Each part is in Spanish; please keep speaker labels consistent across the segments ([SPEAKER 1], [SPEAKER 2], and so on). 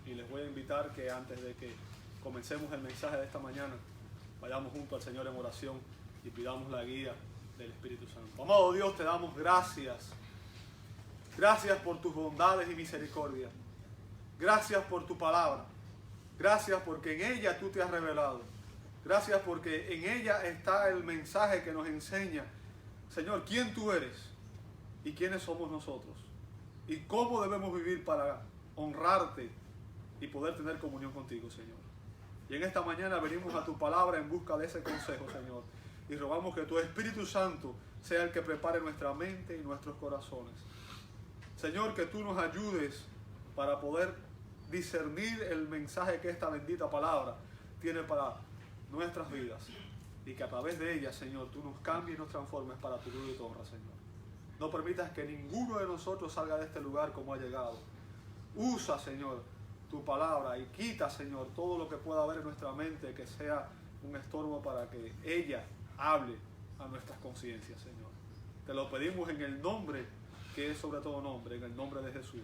[SPEAKER 1] Y les voy a invitar que antes de que comencemos el mensaje de esta mañana, vayamos junto al Señor en oración y pidamos la guía del Espíritu Santo. Amado Dios, te damos gracias. Gracias por tus bondades y misericordia. Gracias por tu palabra. Gracias porque en ella tú te has revelado. Gracias porque en ella está el mensaje que nos enseña, Señor, quién tú eres y quiénes somos nosotros. Y cómo debemos vivir para honrarte y poder tener comunión contigo, Señor. Y en esta mañana venimos a tu palabra en busca de ese consejo, Señor. Y rogamos que tu Espíritu Santo sea el que prepare nuestra mente y nuestros corazones. Señor, que tú nos ayudes para poder discernir el mensaje que esta bendita palabra tiene para nuestras vidas. Y que a través de ella, Señor, tú nos cambies y nos transformes para tu gloria y tu honra, Señor. No permitas que ninguno de nosotros salga de este lugar como ha llegado. Usa, Señor, tu palabra y quita, Señor, todo lo que pueda haber en nuestra mente que sea un estorbo para que ella hable a nuestras conciencias, Señor. Te lo pedimos en el nombre que es sobre todo nombre, en el nombre de Jesús.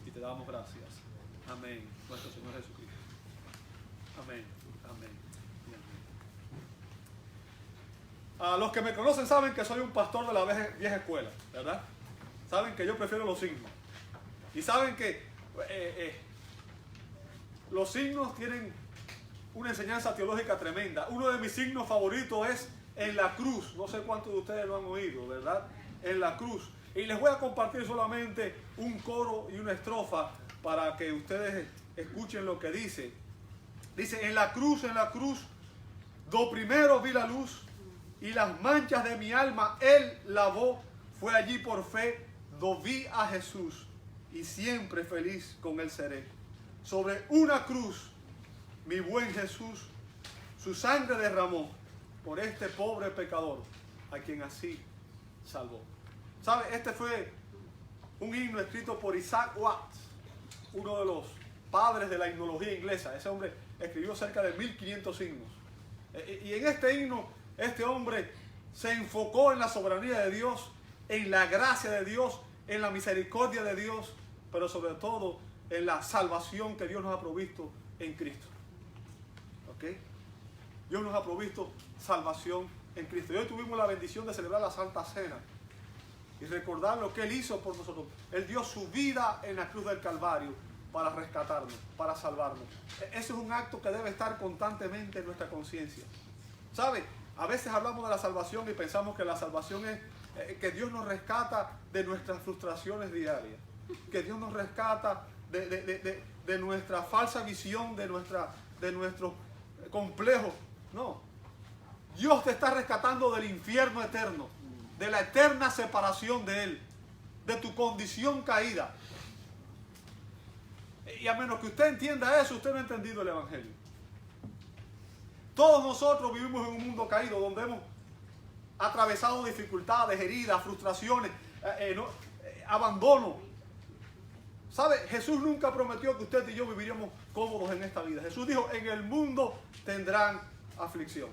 [SPEAKER 1] Y te damos gracias. Amén. Nuestro Señor Jesucristo. Amén. Amén. A los que me conocen saben que soy un pastor de la vieja escuela, ¿verdad? Saben que yo prefiero los signos. Y saben que los signos tienen una enseñanza teológica tremenda. Uno de mis signos favoritos es en la cruz. No sé cuántos de ustedes lo han oído, ¿verdad? En la cruz. Y les voy a compartir solamente un coro y una estrofa para que ustedes escuchen lo que dice. Dice, en la cruz, do primero vi la luz, y las manchas de mi alma Él lavó. Fue allí por fe, do vi a Jesús, y siempre feliz con Él seré. Sobre una cruz, mi buen Jesús, su sangre derramó por este pobre pecador, a quien así salvó. ¿Sabe? Este fue un himno escrito por Isaac Watts, uno de los padres de la himnología inglesa. Ese hombre escribió cerca de 1500 himnos. Y en este himno, este hombre se enfocó en la soberanía de Dios, en la gracia de Dios, en la misericordia de Dios, pero sobre todo en la salvación que Dios nos ha provisto en Cristo. ¿Ok? Dios nos ha provisto salvación en Cristo. Y hoy tuvimos la bendición de celebrar la Santa Cena y recordar lo que Él hizo por nosotros. Él dio su vida en la cruz del Calvario para rescatarnos, para salvarnos. Ese es un acto que debe estar constantemente en nuestra conciencia. ¿Sabe? A veces hablamos de la salvación y pensamos que la salvación es que Dios nos rescata de nuestras frustraciones diarias, que Dios nos rescata de nuestra falsa visión, de nuestro complejo. No. Dios te está rescatando del infierno eterno, de la eterna separación de Él, de tu condición caída. Y a menos que usted entienda eso, usted no ha entendido el Evangelio. Todos nosotros vivimos en un mundo caído donde hemos atravesado dificultades, heridas, frustraciones, abandono. ¿Sabe? Jesús nunca prometió que usted y yo viviríamos cómodos en esta vida. Jesús dijo, en el mundo tendrán aflicción.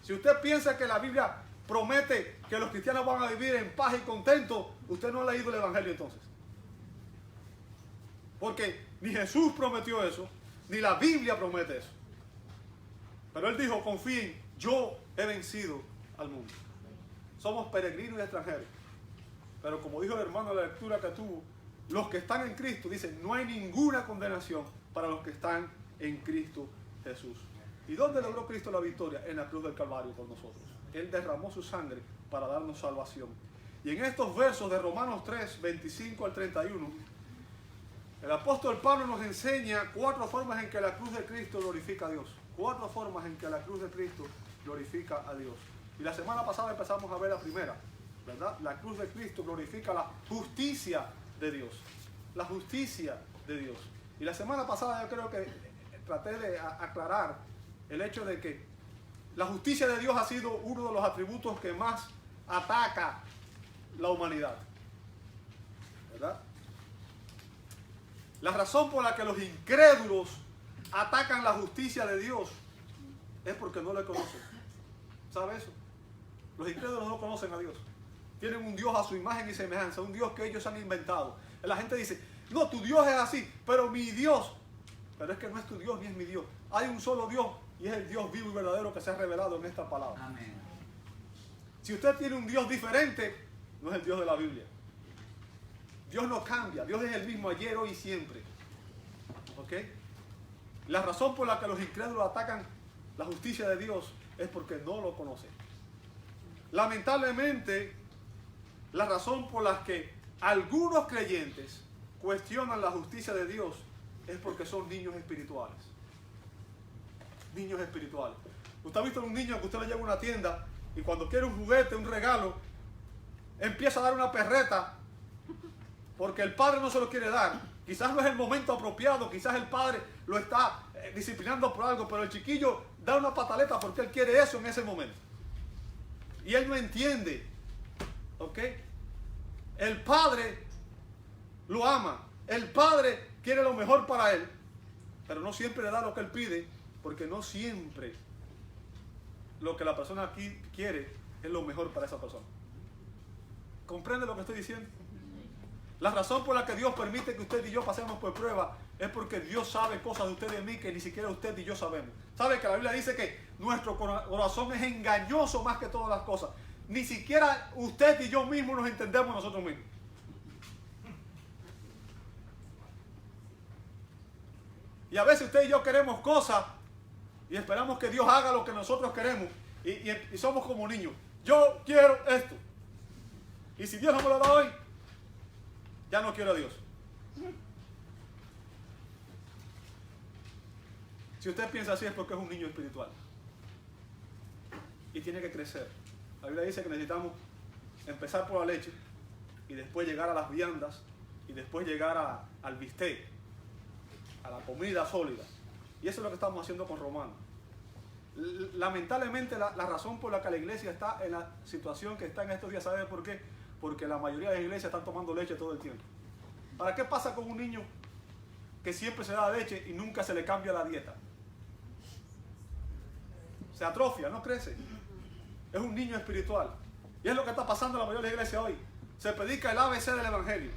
[SPEAKER 1] Si usted piensa que la Biblia promete que los cristianos van a vivir en paz y contento, usted no ha leído el Evangelio entonces. Porque ni Jesús prometió eso, ni la Biblia promete eso. Pero Él dijo, confíen, yo he vencido al mundo. Somos peregrinos y extranjeros. Pero como dijo el hermano en la lectura que tuvo, los que están en Cristo, dice, no hay ninguna condenación para los que están en Cristo Jesús. ¿Y dónde logró Cristo la victoria? En la cruz del Calvario por nosotros. Él derramó su sangre para darnos salvación. Y en estos versos de Romanos 3, 25 al 31, el apóstol Pablo nos enseña 4 formas en que la cruz de Cristo glorifica a Dios. 4 formas en que la cruz de Cristo glorifica a Dios. Y la semana pasada empezamos a ver la primera, ¿verdad? La cruz de Cristo glorifica la justicia de Dios. La justicia de Dios. Y la semana pasada yo creo que traté de aclarar el hecho de que la justicia de Dios ha sido uno de los atributos que más ataca la humanidad, ¿verdad? La razón por la que los incrédulos atacan la justicia de Dios es porque no le conocen. ¿Sabe eso? Los incrédulos no conocen a Dios. Tienen un Dios a su imagen y semejanza, un Dios que ellos han inventado. La gente dice, No, tu Dios es así, pero mi Dios. Pero es que no es tu Dios ni es mi Dios. Hay un solo Dios y es el Dios vivo y verdadero que se ha revelado en esta palabra.
[SPEAKER 2] Amén.
[SPEAKER 1] Si usted tiene un Dios diferente, no es el Dios de la Biblia. Dios no cambia. Dios es el mismo ayer, hoy y siempre. ¿Ok? La razón por la que los incrédulos atacan la justicia de Dios es porque no lo conocen. Lamentablemente, la razón por la que algunos creyentes cuestionan la justicia de Dios es porque son niños espirituales. Niños espirituales. Usted ha visto a un niño que usted le lleva a una tienda y cuando quiere un juguete, un regalo, empieza a dar una perreta porque el padre no se lo quiere dar. Quizás no es el momento apropiado, quizás el padre lo está disciplinando por algo, pero el chiquillo da una pataleta porque él quiere eso en ese momento. Y él no entiende. ¿Ok? El padre lo ama. El padre quiere lo mejor para él, pero no siempre le da lo que él pide, porque no siempre lo que la persona aquí quiere es lo mejor para esa persona. ¿Comprende lo que estoy diciendo? La razón por la que Dios permite que usted y yo pasemos por prueba es porque Dios sabe cosas de usted y de mí que ni siquiera usted y yo sabemos. ¿Sabe que la Biblia dice que nuestro corazón es engañoso más que todas las cosas? Ni siquiera usted y yo mismos nos entendemos nosotros mismos. Y a veces usted y yo queremos cosas y esperamos que Dios haga lo que nosotros queremos y somos como niños. Yo quiero esto. Y si Dios no me lo da hoy, ya no quiero a Dios. Si usted piensa así es porque es un niño espiritual. Y tiene que crecer. La Biblia dice que necesitamos empezar por la leche y después llegar a las viandas y después llegar al bistec, a la comida sólida. Y eso es lo que estamos haciendo con Romanos. Lamentablemente la razón por la que la iglesia está en la situación que está en estos días, ¿sabe por qué? Porque la mayoría de las iglesias están tomando leche todo el tiempo. ¿Para qué pasa con un niño que siempre se da leche y nunca se le cambia la dieta? Se atrofia, no crece. Es un niño espiritual. Y es lo que está pasando en la mayoría de las iglesias hoy. Se predica el ABC del evangelio.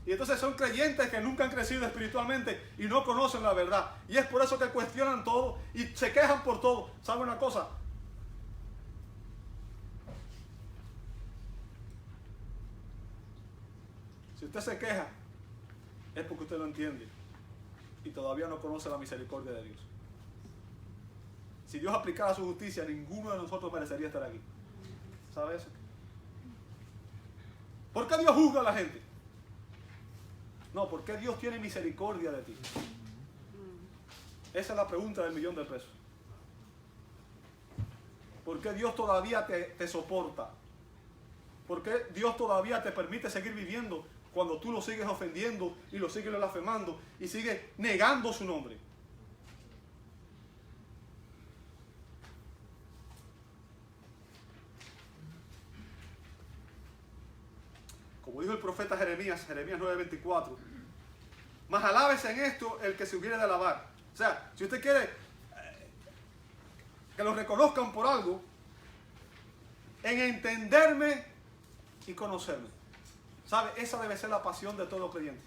[SPEAKER 1] Y entonces son creyentes que nunca han crecido espiritualmente y no conocen la verdad. Y es por eso que cuestionan todo y se quejan por todo. ¿Sabe una cosa? Si usted se queja, es porque usted no entiende y todavía no conoce la misericordia de Dios. Si Dios aplicara su justicia, ninguno de nosotros merecería estar aquí. ¿Sabe eso? ¿Por qué Dios juzga a la gente? No, porque Dios tiene misericordia de ti. Esa es la pregunta del $1.000.000 de pesos. ¿Por qué Dios todavía te soporta? ¿Por qué Dios todavía te permite seguir viviendo cuando tú lo sigues ofendiendo y lo sigues blasfemando y sigues negando su nombre? Como dijo el profeta Jeremías 9:24, mas alábese en esto el que se hubiere de alabar. O sea, si usted quiere que lo reconozcan por algo, en entenderme y conocerme. ¿Sabe? Esa debe ser la pasión de todo creyente.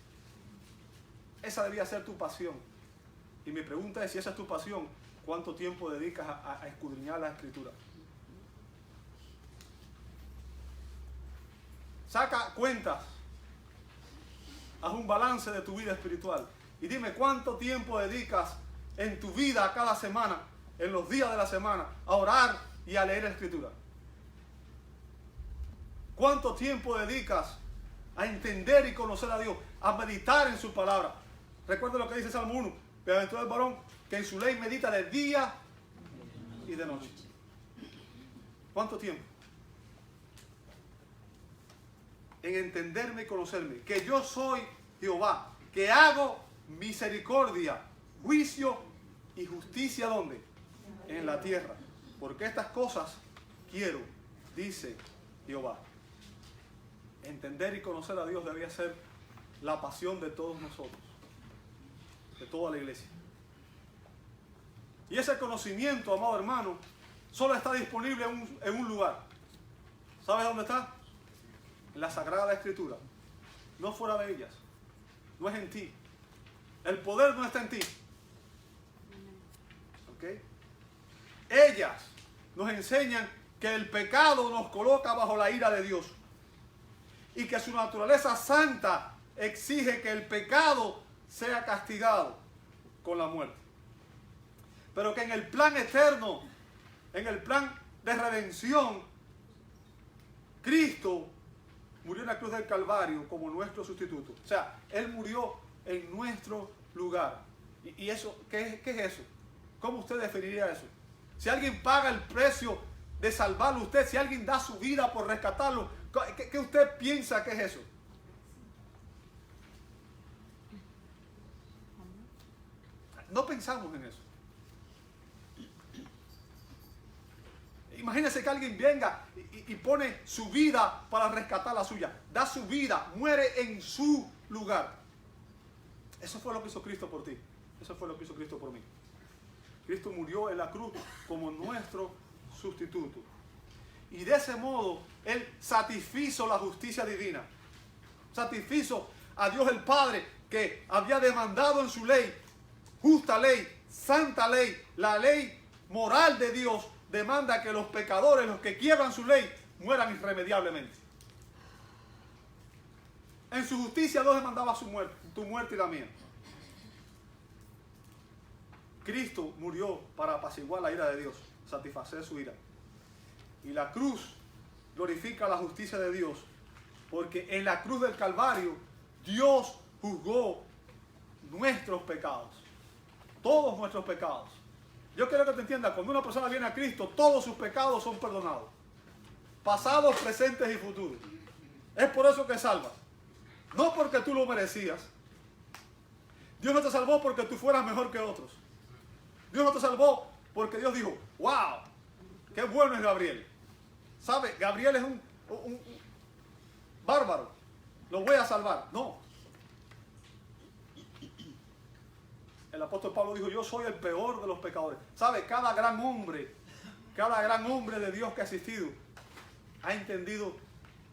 [SPEAKER 1] Esa debía ser tu pasión. Y mi pregunta es, si esa es tu pasión, ¿cuánto tiempo dedicas a escudriñar la Escritura? Saca cuentas, haz un balance de tu vida espiritual y dime cuánto tiempo dedicas en tu vida cada semana, en los días de la semana, a orar y a leer la Escritura. ¿Cuánto tiempo dedicas a entender y conocer a Dios, a meditar en su palabra? Recuerda lo que dice Salmo 1, bienaventurado el varón que en su ley medita de día y de noche. ¿Cuánto tiempo? En entenderme y conocerme, que yo soy Jehová, que hago misericordia, juicio y justicia, ¿dónde? En la tierra, porque estas cosas quiero, dice Jehová. Entender y conocer a Dios debía ser la pasión de todos nosotros, de toda la iglesia. Y ese conocimiento, amado hermano, solo está disponible en un lugar. ¿Sabes dónde está? En la Sagrada Escritura. no fuera de ellas. No es en ti. El poder no está en ti. ¿Ok? Ellas nos enseñan que el pecado nos coloca bajo la ira de Dios y que su naturaleza santa exige que el pecado sea castigado con la muerte. Pero que en el plan eterno, en el plan de redención, Cristo murió en la cruz del Calvario como nuestro sustituto. O sea, Él murió en nuestro lugar. ¿Y eso qué es eso? ¿Cómo usted definiría eso? Si alguien paga el precio de salvarlo a usted, si alguien da su vida por rescatarlo, ¿qué usted piensa que es eso? No pensamos en eso. Imagínese que alguien venga y pone su vida para rescatar la suya. Da su vida, muere en su lugar. Eso fue lo que hizo Cristo por ti. Eso fue lo que hizo Cristo por mí. Cristo murió en la cruz como nuestro sustituto. Y de ese modo, Él satisfizo la justicia divina. Satisfizo a Dios el Padre, que había demandado en su ley, justa ley, santa ley, la ley moral de Dios, demanda que los pecadores, los que quiebran su ley, mueran irremediablemente. En su justicia Dios demandaba su muerte, tu muerte y la mía. Cristo murió para apaciguar la ira de Dios, satisfacer su ira. Y la cruz glorifica la justicia de Dios, porque en la cruz del Calvario Dios juzgó nuestros pecados, todos nuestros pecados. Yo quiero que te entiendas, cuando una persona viene a Cristo, todos sus pecados son perdonados, pasados, presentes y futuros. Es por eso que salva, no porque tú lo merecías. Dios no te salvó porque tú fueras mejor que otros. Dios no te salvó porque Dios dijo, wow, qué bueno es Gabriel. ¿Sabe? Gabriel es un bárbaro, lo voy a salvar. No. El apóstol Pablo dijo, yo soy el peor de los pecadores. ¿Sabe? Cada gran hombre de Dios que ha existido, ha entendido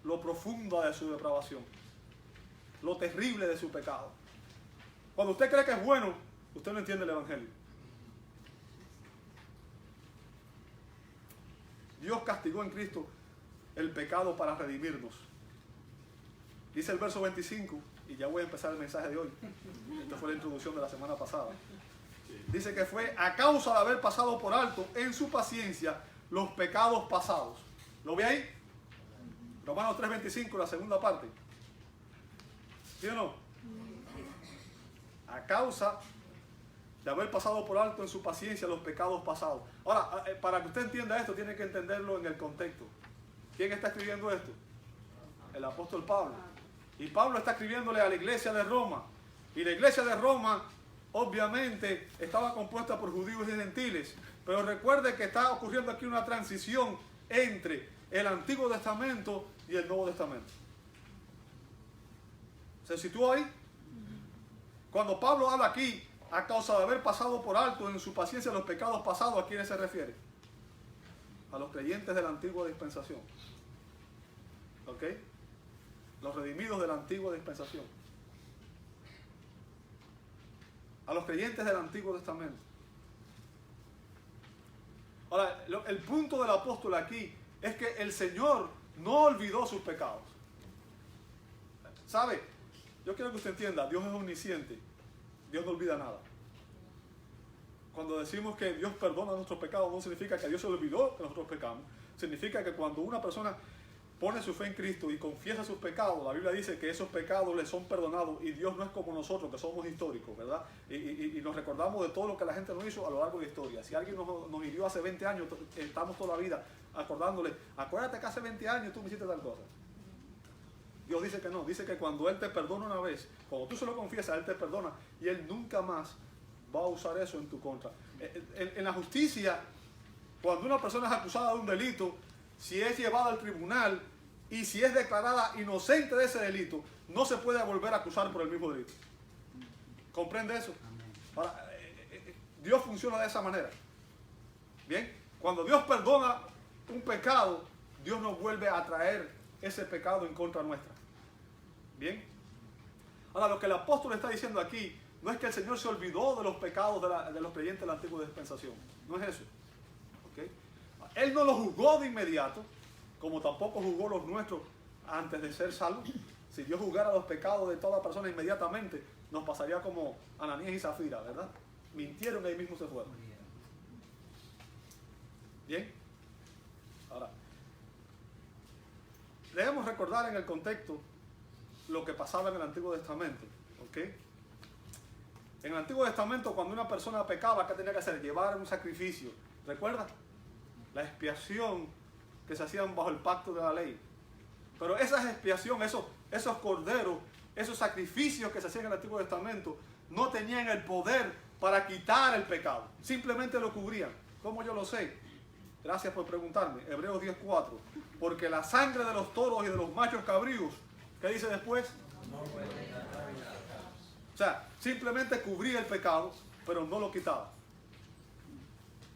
[SPEAKER 1] lo profundo de su depravación, lo terrible de su pecado. Cuando usted cree que es bueno, usted no entiende el Evangelio. Dios castigó en Cristo el pecado para redimirnos. Dice el verso 25, y ya voy a empezar el mensaje de hoy. Esta fue la introducción de la semana pasada. Dice que fue a causa de haber pasado por alto en su paciencia los pecados pasados. ¿Lo ve ahí? Romanos 3:25, la segunda parte. ¿Sí o no? A causa de haber pasado por alto en su paciencia los pecados pasados. Ahora, para que usted entienda esto, tiene que entenderlo en el contexto. ¿Quién está escribiendo esto? El apóstol Pablo. Y Pablo está escribiéndole a la iglesia de Roma. Y la iglesia de Roma, obviamente, estaba compuesta por judíos y gentiles. Pero recuerde que está ocurriendo aquí una transición entre el Antiguo Testamento y el Nuevo Testamento. ¿Se situó ahí? Cuando Pablo habla aquí, a causa de haber pasado por alto en su paciencia los pecados pasados, ¿a quiénes se refiere? A los creyentes de la antigua dispensación. ¿Ok? Los redimidos de la antigua dispensación. A los creyentes del Antiguo Testamento. Ahora, el punto del apóstol aquí es que el Señor no olvidó sus pecados. ¿Sabe? Yo quiero que usted entienda, Dios es omnisciente. Dios no olvida nada. Cuando decimos que Dios perdona nuestros pecados, no significa que Dios se olvidó que nosotros pecamos. Significa que cuando una persona pone su fe en Cristo y confiesa sus pecados, la Biblia dice que esos pecados le son perdonados, y Dios no es como nosotros, que somos históricos, ¿verdad? Y nos recordamos de todo lo que la gente nos hizo a lo largo de la historia. Si alguien nos hirió hace 20 años, estamos toda la vida acordándole, acuérdate que hace 20 años tú me hiciste tal cosa. Dios dice que no, dice que cuando Él te perdona una vez, cuando tú se lo confiesas, Él te perdona y Él nunca más va a usar eso en tu contra. En la justicia, cuando una persona es acusada de un delito, si es llevada al tribunal y si es declarada inocente de ese delito, no se puede volver a acusar por el mismo delito. ¿Comprende eso? Ahora, Dios funciona de esa manera. Bien, cuando Dios perdona un pecado, Dios no vuelve a traer ese pecado en contra nuestra. Bien, Ahora, lo que el apóstol está diciendo aquí no es que el Señor se olvidó de los pecados de los creyentes de la antigua dispensación. No es eso. ¿Okay? Él no los juzgó de inmediato, como tampoco juzgó los nuestros antes de ser salvos. Si Dios juzgara los pecados de toda persona inmediatamente, nos pasaría como Ananías y Zafira, ¿verdad? Mintieron y ahí mismo se fueron. Bien. Ahora, debemos recordar en el contexto lo que pasaba en el Antiguo Testamento. ¿Ok? En el Antiguo Testamento, cuando una persona pecaba, ¿qué tenía que hacer? Llevar un sacrificio. ¿Recuerda? La expiación que se hacían bajo el pacto de la ley. Pero esa expiación, esos corderos, esos sacrificios que se hacían en el Antiguo Testamento, no tenían el poder para quitar el pecado. Simplemente lo cubrían. ¿Cómo yo lo sé? Gracias por preguntarme. Hebreos 10:4. Porque la sangre de los toros y de los machos cabríos, ¿qué dice después? O sea, simplemente cubría el pecado, pero no lo quitaba.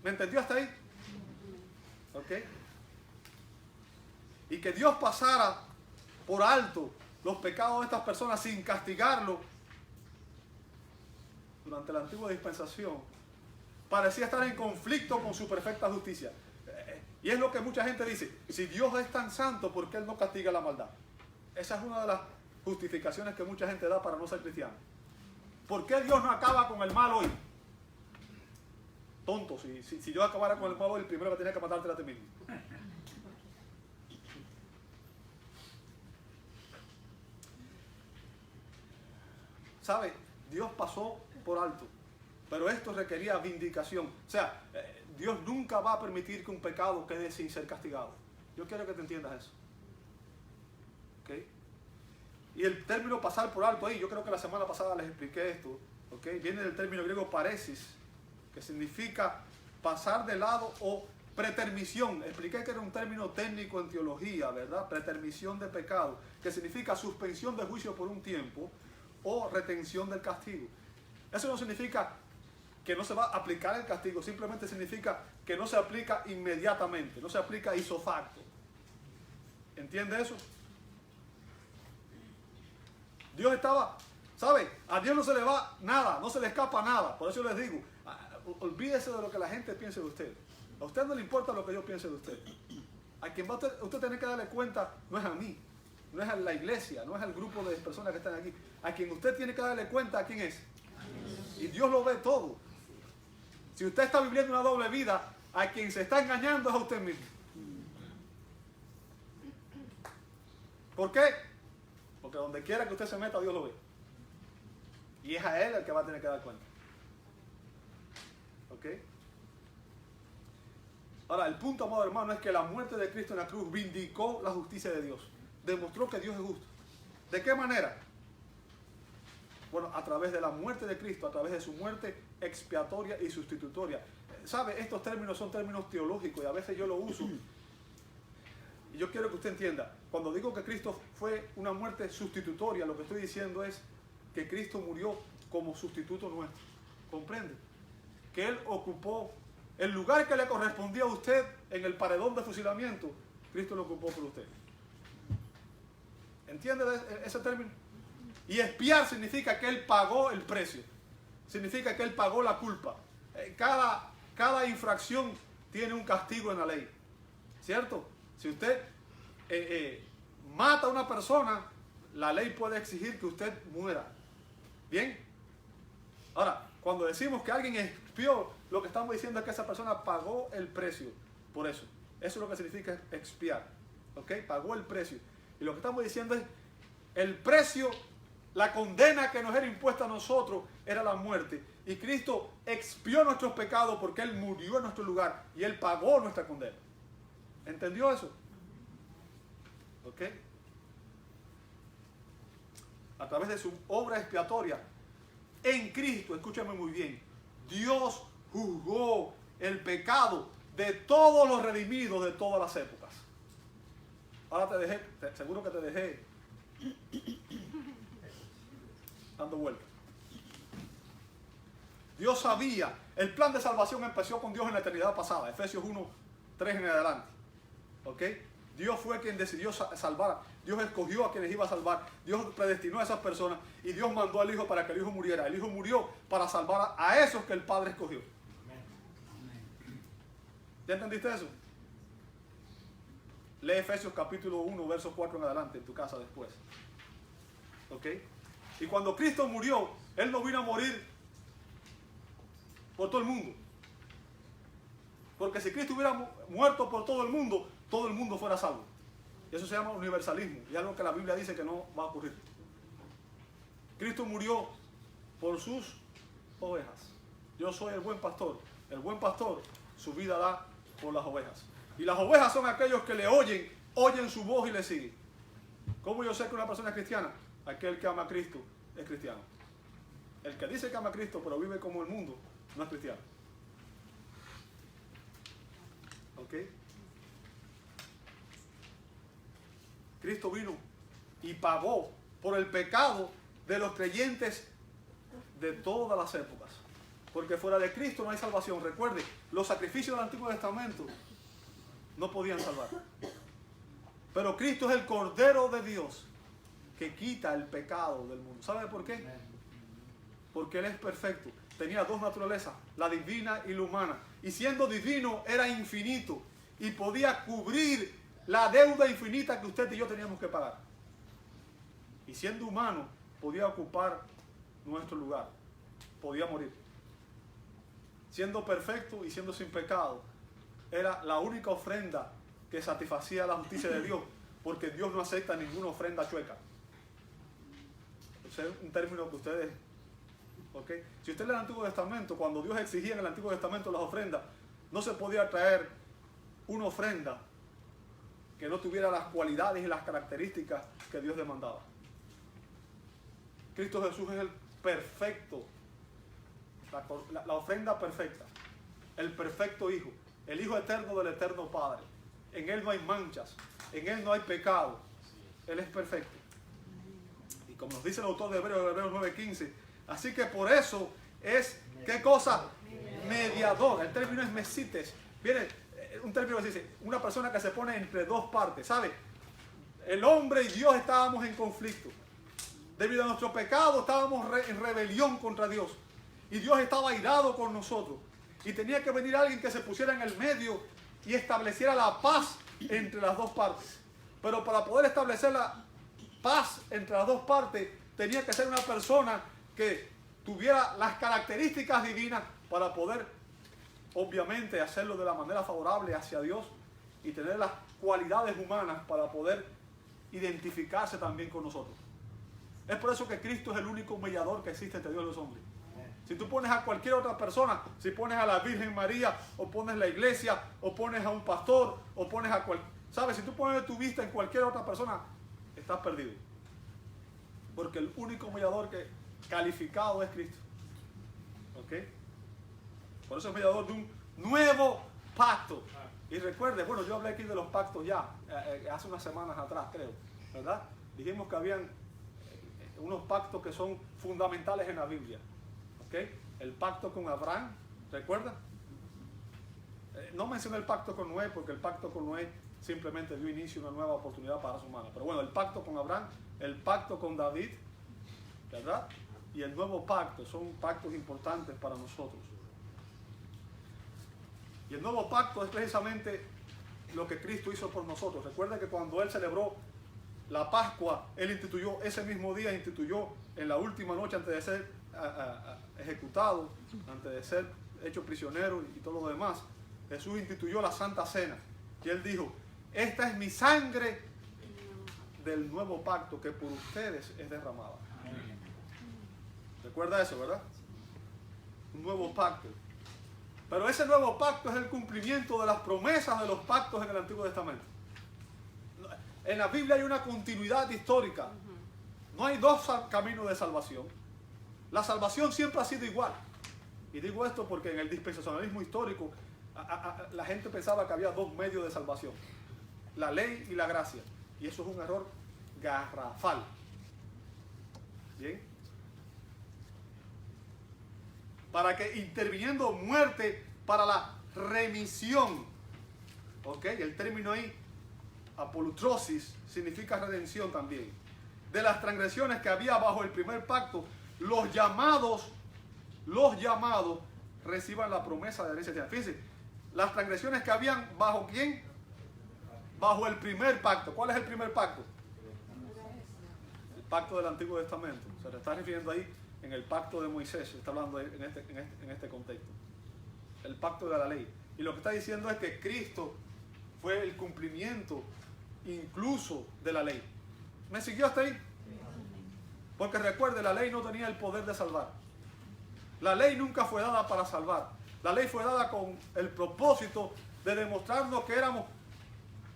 [SPEAKER 1] ¿Me entendió hasta ahí? ¿Ok? Y que Dios pasara por alto los pecados de estas personas sin castigarlo durante la antigua dispensación, parecía estar en conflicto con su perfecta justicia. Y es lo que mucha gente dice: si Dios es tan santo, ¿por qué Él no castiga la maldad? Esa es una de las justificaciones que mucha gente da para no ser cristiano. ¿Por qué Dios no acaba con el mal hoy? Tonto, si Dios acabara con el mal hoy, el primero que tenía que matarte era a ti mismo. ¿Sabe? Dios pasó por alto, pero esto requería vindicación. O sea, Dios nunca va a permitir que un pecado quede sin ser castigado. Yo quiero que te entiendas eso. ¿Ok? Y el término pasar por alto ahí, yo creo que la semana pasada les expliqué esto. ¿Ok? Viene del término griego paresis, que significa pasar de lado o pretermisión. Expliqué que era un término técnico en teología, ¿verdad? Pretermisión de pecado, que significa suspensión de juicio por un tiempo o retención del castigo. Eso no significa que no se va a aplicar el castigo, simplemente significa que no se aplica inmediatamente, no se aplica ipso facto. ¿Entiende eso? Dios estaba, ¿sabe? A Dios no se le va nada, no se le escapa nada. Por eso les digo, olvídese de lo que la gente piense de usted. A usted no le importa lo que yo piense de usted. A quien va usted tiene que darle cuenta no es a mí, no es a la iglesia, no es al grupo de personas que están aquí. A quien usted tiene que darle cuenta, ¿a quién es? Y Dios lo ve todo. Si usted está viviendo una doble vida, a quien se está engañando es a usted mismo. ¿Por qué? Porque donde quiera que usted se meta, Dios lo ve. Y es a Él el que va a tener que dar cuenta. ¿Ok? Ahora, el punto, amado hermano, es que la muerte de Cristo en la cruz vindicó la justicia de Dios. Demostró que Dios es justo. ¿De qué manera? Bueno, a través de la muerte de Cristo, a través de su muerte expiatoria y sustitutoria. ¿Sabe? Estos términos son términos teológicos y a veces yo lo uso. Y yo quiero que usted entienda, cuando digo que Cristo fue una muerte sustitutoria, lo que estoy diciendo es que Cristo murió como sustituto nuestro. ¿Comprende? Que Él ocupó el lugar que le correspondía a usted en el paredón de fusilamiento, Cristo lo ocupó por usted. ¿Entiende ese término? Y expiar significa que Él pagó el precio. Significa que Él pagó la culpa. Cada infracción tiene un castigo en la ley. ¿Cierto? Si usted mata a una persona, la ley puede exigir que usted muera. ¿Bien? Ahora, cuando decimos que alguien expió, lo que estamos diciendo es que esa persona pagó el precio por eso. Eso es lo que significa expiar. ¿Ok? Pagó el precio. Y lo que estamos diciendo es, el precio, la condena que nos era impuesta a nosotros era la muerte. Y Cristo expió nuestros pecados porque Él murió en nuestro lugar y Él pagó nuestra condena. ¿Entendió eso? ¿Ok? A través de su obra expiatoria en Cristo, escúchame muy bien, Dios juzgó el pecado de todos los redimidos de todas las épocas. Ahora seguro que te dejé dando vueltas. Dios sabía, el plan de salvación empezó con Dios en la eternidad pasada, Efesios 1:3 en adelante. ¿Ok? Dios fue quien decidió salvar. Dios escogió a quienes iba a salvar. Dios predestinó a esas personas y Dios mandó al Hijo para que el Hijo muriera. El Hijo murió para salvar a esos que el Padre escogió. ¿Ya entendiste eso? Lee Efesios capítulo 1, verso 4 en adelante en tu casa después. ¿Ok? Y cuando Cristo murió, Él no vino a morir por todo el mundo. Porque si Cristo hubiera muerto por todo el mundo fuera salvo. Y eso se llama universalismo. Y algo que la Biblia dice que no va a ocurrir. Cristo murió por sus ovejas. Yo soy el buen pastor. El buen pastor su vida da por las ovejas. Y las ovejas son aquellos que le oyen su voz y le siguen. ¿Cómo yo sé que una persona es cristiana? Aquel que ama a Cristo es cristiano. El que dice que ama a Cristo pero vive como el mundo no es cristiano. ¿Ok? Cristo vino y pagó por el pecado de los creyentes de todas las épocas. Porque fuera de Cristo no hay salvación. Recuerde, los sacrificios del Antiguo Testamento no podían salvar. Pero Cristo es el Cordero de Dios que quita el pecado del mundo. ¿Sabe por qué? Porque Él es perfecto. Tenía dos naturalezas, la divina y la humana. Y siendo divino era infinito y podía cubrir la deuda infinita que usted y yo teníamos que pagar. Y siendo humano podía ocupar nuestro lugar. Podía morir. Siendo perfecto y siendo sin pecado, era la única ofrenda que satisfacía la justicia de Dios, porque Dios no acepta ninguna ofrenda chueca. Ese es un término que ustedes... ¿okay? Si usted lee el Antiguo Testamento, cuando Dios exigía en el Antiguo Testamento las ofrendas, no se podía traer una ofrenda que no tuviera las cualidades y las características que Dios demandaba. Cristo Jesús es el perfecto, la ofrenda perfecta, el perfecto Hijo, el Hijo eterno del eterno Padre. En Él no hay manchas, en Él no hay pecado, Él es perfecto. Y como nos dice el autor de Hebreos 9:15, así que por eso es, ¿qué cosa? Mediador. El término es mesites. Viene un término que dice, una persona que se pone entre dos partes, ¿sabe? El hombre y Dios estábamos en conflicto. Debido a nuestro pecado estábamos en rebelión contra Dios. Y Dios estaba airado con nosotros. Y tenía que venir alguien que se pusiera en el medio y estableciera la paz entre las dos partes. Pero para poder establecer la paz entre las dos partes, tenía que ser una persona que tuviera las características divinas para poder, obviamente, hacerlo de la manera favorable hacia Dios y tener las cualidades humanas para poder identificarse también con nosotros. Es por eso que Cristo es el único mediador que existe entre Dios y los hombres. Si tú pones a cualquier otra persona, si pones a la Virgen María, o pones la iglesia, o pones a un pastor, o pones a ¿sabes? Si tú pones tu vista en cualquier otra persona, estás perdido. Porque el único mediador que calificado es Cristo. ¿Ok? Por eso es mediador de un nuevo pacto. Y recuerde, bueno, yo hablé aquí de los pactos ya, hace unas semanas atrás, creo, ¿verdad? Dijimos que habían unos pactos que son fundamentales en la Biblia. ¿Ok? El pacto con Abraham, ¿recuerda? No mencioné el pacto con Noé, porque el pacto con Noé simplemente dio inicio a una nueva oportunidad para su humana. Pero bueno, el pacto con Abraham, el pacto con David, ¿verdad? Y el nuevo pacto son pactos importantes para nosotros. Y el nuevo pacto es precisamente lo que Cristo hizo por nosotros. Recuerda que cuando Él celebró la Pascua, Él instituyó, ese mismo día instituyó en la última noche antes de ser ejecutado, antes de ser hecho prisionero y todo lo demás, Jesús instituyó la Santa Cena. Y Él dijo, esta es mi sangre del nuevo pacto que por ustedes es derramada. ¿Recuerda eso, verdad? Un nuevo pacto. Pero ese nuevo pacto es el cumplimiento de las promesas de los pactos en el Antiguo Testamento. En la Biblia hay una continuidad histórica. No hay dos caminos de salvación. La salvación siempre ha sido igual. Y digo esto porque en el dispensacionalismo histórico la gente pensaba que había dos medios de salvación. La ley y la gracia. Y eso es un error garrafal. ¿Bien? Para que interviniendo muerte para la remisión. ¿Ok? El término ahí apolutrosis significa redención también. De las transgresiones que había bajo el primer pacto, los llamados reciban la promesa de herencia eterna. Fíjense, las transgresiones que habían bajo ¿quién? Bajo el primer pacto. ¿Cuál es el primer pacto? El pacto del Antiguo Testamento. Se le está refiriendo ahí en el pacto de Moisés. Se está hablando en este contexto. El pacto de la ley. Y lo que está diciendo es que Cristo fue el cumplimiento incluso de la ley. ¿Me siguió hasta ahí? Porque recuerde, la ley no tenía el poder de salvar. La ley nunca fue dada para salvar. La ley fue dada con el propósito de demostrarnos que éramos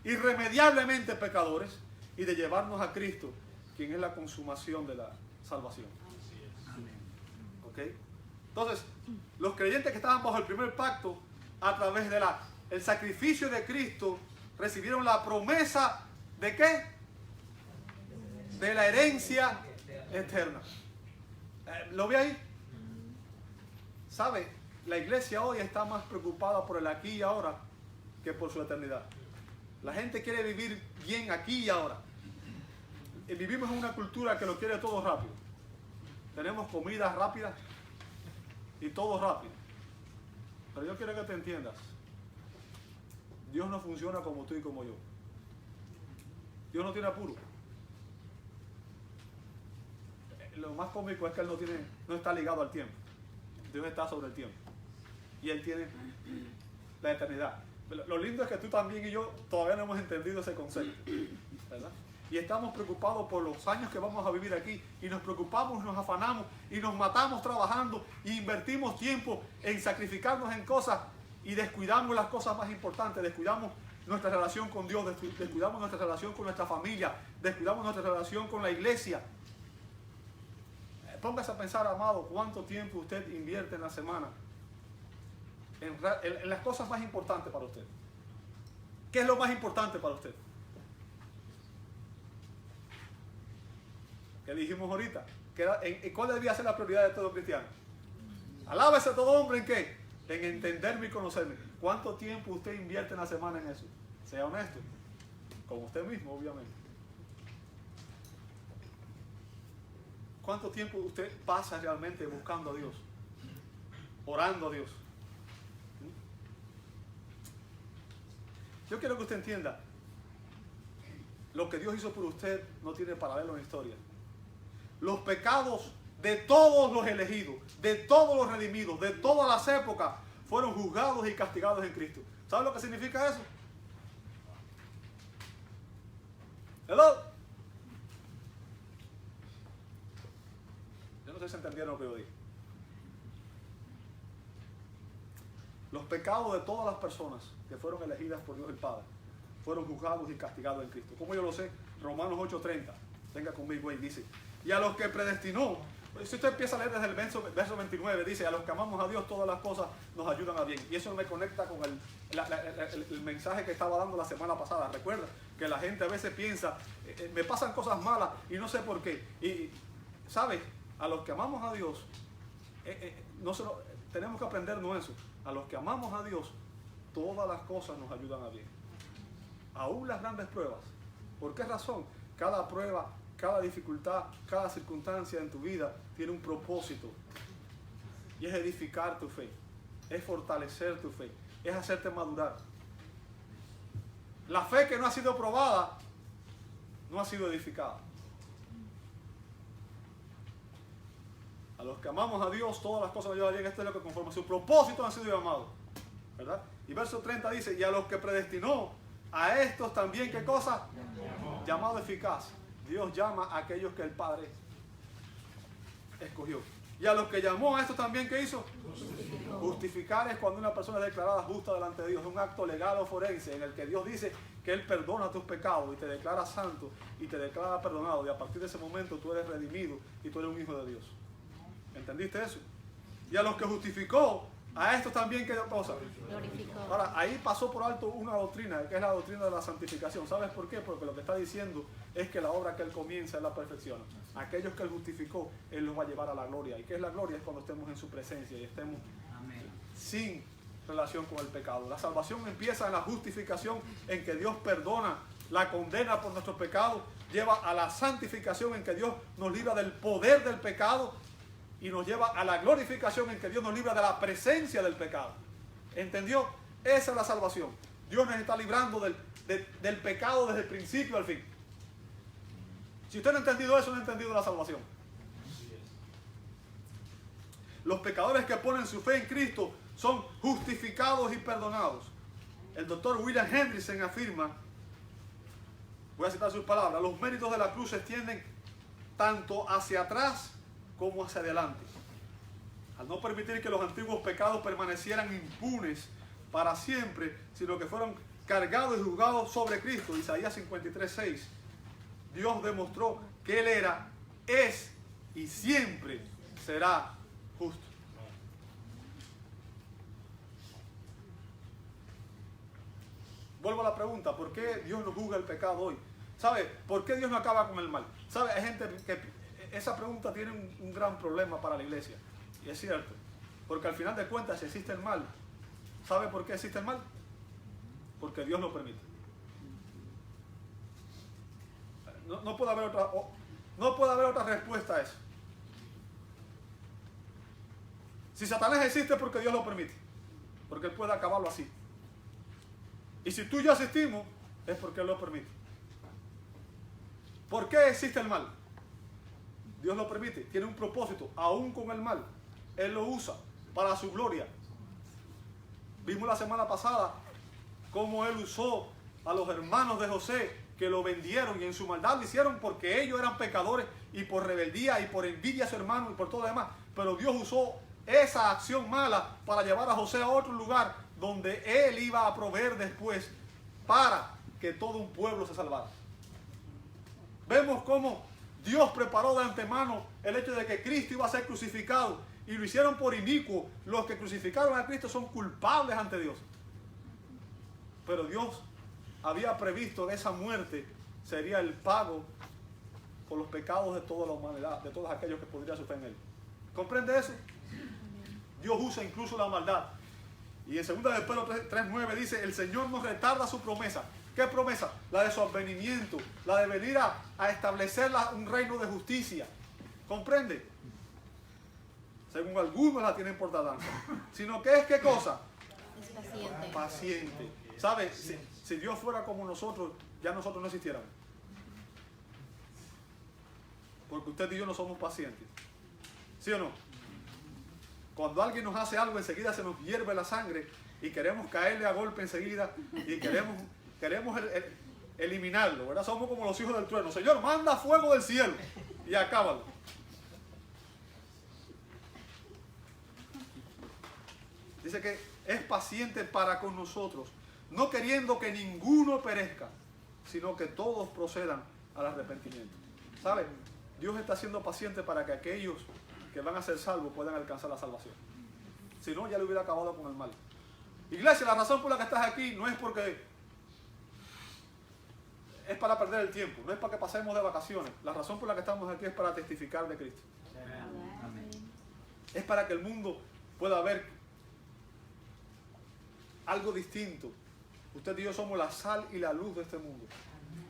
[SPEAKER 1] irremediablemente pecadores y de llevarnos a Cristo, quien es la consumación de la salvación. ¿Ok? Entonces, los creyentes que estaban bajo el primer pacto, a través de el sacrificio de Cristo, recibieron la promesa ¿de qué? De la herencia eterna. ¿Lo ve ahí? ¿Sabe? La iglesia hoy está más preocupada por el aquí y ahora que por su eternidad. La gente quiere vivir bien aquí y ahora. Y vivimos en una cultura que lo quiere todo rápido. Tenemos comidas rápidas y todo rápido. Pero yo quiero que te entiendas. Dios no funciona como tú y como yo. Dios no tiene apuro. Lo más cómico es que Él no está ligado al tiempo. Dios está sobre el tiempo. Y Él tiene la eternidad. Lo lindo es que tú también y yo todavía no hemos entendido ese concepto, ¿verdad? Y estamos preocupados por los años que vamos a vivir aquí. Y nos preocupamos, nos afanamos y nos matamos trabajando. Y invertimos tiempo en sacrificarnos en cosas. Y descuidamos las cosas más importantes. Descuidamos nuestra relación con Dios. Descuidamos nuestra relación con nuestra familia. Descuidamos nuestra relación con la iglesia. Póngase a pensar, amado, cuánto tiempo usted invierte en la semana en las cosas más importantes para usted. ¿Qué es lo más importante para usted? ¿Qué dijimos ahorita? ¿Cuál debía ser la prioridad de todo cristiano? Alábese todo hombre, ¿en qué? En entenderme y conocerme. ¿Cuánto tiempo usted invierte en la semana en eso? Sea honesto. Con usted mismo, obviamente. ¿Cuánto tiempo usted pasa realmente buscando a Dios? Orando a Dios. Yo quiero que usted entienda, lo que Dios hizo por usted no tiene paralelo en la historia. Los pecados de todos los elegidos, de todos los redimidos, de todas las épocas, fueron juzgados y castigados en Cristo. ¿Sabe lo que significa eso? ¿Hello? Yo no sé si entendieron lo que yo dije. Los pecados de todas las personas que fueron elegidas por Dios el Padre fueron juzgados y castigados en Cristo. ¿Cómo yo lo sé? Romanos 8:30. Venga conmigo ahí, dice. Y a los que predestinó, si usted empieza a leer desde el verso 29, dice, a los que amamos a Dios todas las cosas nos ayudan a bien. Y eso me conecta con el mensaje que estaba dando la semana pasada. Recuerda que la gente a veces piensa, me pasan cosas malas y no sé por qué. Y, ¿sabes? A los que amamos a Dios, tenemos que aprendernos eso. A los que amamos a Dios, todas las cosas nos ayudan a bien. Aún las grandes pruebas. ¿Por qué razón? Cada prueba, cada dificultad, cada circunstancia en tu vida tiene un propósito. Y es edificar tu fe. Es fortalecer tu fe. Es hacerte madurar. La fe que no ha sido probada, no ha sido edificada. A los que amamos a Dios, todas las cosas nos ayudan bien. Esto es lo que conforme a su propósito han sido llamados. ¿Verdad? Y verso 30 dice, y a los que predestinó, a estos también, ¿qué cosa? Llamado eficaz. Dios llama a aquellos que el Padre escogió. Y a los que llamó, a estos también, ¿qué hizo? Justificar es cuando una persona es declarada justa delante de Dios. Es un acto legal o forense en el que Dios dice que Él perdona tus pecados y te declara santo y te declara perdonado. Y a partir de ese momento tú eres redimido y tú eres un hijo de Dios. ¿Entendiste eso? Y a los que justificó, a estos también, ¿qué cosa?
[SPEAKER 2] Glorificó.
[SPEAKER 1] Ahora, ahí pasó por alto una doctrina, que es la doctrina de la santificación. ¿Sabes por qué? Porque lo que está diciendo es que la obra que Él comienza, Él la perfecciona. Aquellos que Él justificó, Él los va a llevar a la gloria. ¿Y qué es la gloria? Es cuando estemos en su presencia y estemos sin relación con el pecado. La salvación empieza en la justificación, en que Dios perdona la condena por nuestros pecados, lleva a la santificación en que Dios nos libra del poder del pecado y nos lleva a la glorificación en que Dios nos libra de la presencia del pecado. ¿Entendió? Esa es la salvación. Dios nos está librando del pecado desde el principio al fin. Si usted no ha entendido eso, no ha entendido la salvación. Los pecadores que ponen su fe en Cristo son justificados y perdonados. El doctor William Hendrickson afirma, voy a citar sus palabras, los méritos de la cruz se extienden tanto hacia atrás como hacia adelante. Al no permitir que los antiguos pecados permanecieran impunes para siempre, sino que fueron cargados y juzgados sobre Cristo. Isaías 53:6. Dios demostró que Él era, es y siempre será justo. Vuelvo a la pregunta, ¿por qué Dios no juzga el pecado hoy? ¿Sabe? ¿Por qué Dios no acaba con el mal? ¿Sabe? Hay gente que esa pregunta tiene un gran problema para la iglesia. Y es cierto. Porque al final de cuentas, si existe el mal, ¿sabe por qué existe el mal? Porque Dios lo permite. No puede haber otra respuesta a eso. Si Satanás existe es porque Dios lo permite. Porque Él puede acabarlo así. Y si tú y yo asistimos, es porque Él lo permite. ¿Por qué existe el mal? Dios lo permite. Tiene un propósito. Aún con el mal, Él lo usa para su gloria. Vimos la semana pasada cómo Él usó a los hermanos de José, que lo vendieron y en su maldad lo hicieron porque ellos eran pecadores y por rebeldía y por envidia a su hermano y por todo lo demás. Pero Dios usó esa acción mala para llevar a José a otro lugar donde Él iba a proveer después para que todo un pueblo se salvara. Vemos cómo Dios preparó de antemano el hecho de que Cristo iba a ser crucificado y lo hicieron por inicuo. Los que crucificaron a Cristo son culpables ante Dios. Pero Dios había previsto que esa muerte sería el pago por los pecados de toda la humanidad, de todos aquellos que podrían sufrir en Él. ¿Comprende eso? Dios usa incluso la maldad. Y en 2 de Pedro 3:9 dice, el Señor no retarda su promesa. ¿Qué promesa? La de su advenimiento, la de venir a establecer un reino de justicia. ¿Comprende? Según algunos la tienen por tardanza. Sino que es, ¿qué cosa?
[SPEAKER 2] Es paciente.
[SPEAKER 1] Paciente. ¿Sabe? Si Dios fuera como nosotros, ya nosotros no existiéramos. Porque usted y yo no somos pacientes. ¿Sí o no? Cuando alguien nos hace algo, enseguida se nos hierve la sangre y queremos caerle a golpe enseguida y queremos eliminarlo, ¿verdad? Somos como los hijos del trueno. Señor, manda fuego del cielo y acábalo. Dice que es paciente para con nosotros, no queriendo que ninguno perezca, sino que todos procedan al arrepentimiento. ¿Sabe? Dios está siendo paciente para que aquellos que van a ser salvos puedan alcanzar la salvación. Si no, ya le hubiera acabado con el mal. Iglesia, la razón por la que estás aquí no es porque es para perder el tiempo, no es para que pasemos de vacaciones. La razón por la que estamos aquí es para testificar de Cristo.
[SPEAKER 2] Amén.
[SPEAKER 1] Es para que el mundo pueda ver algo distinto. Usted y yo somos la sal y la luz de este mundo.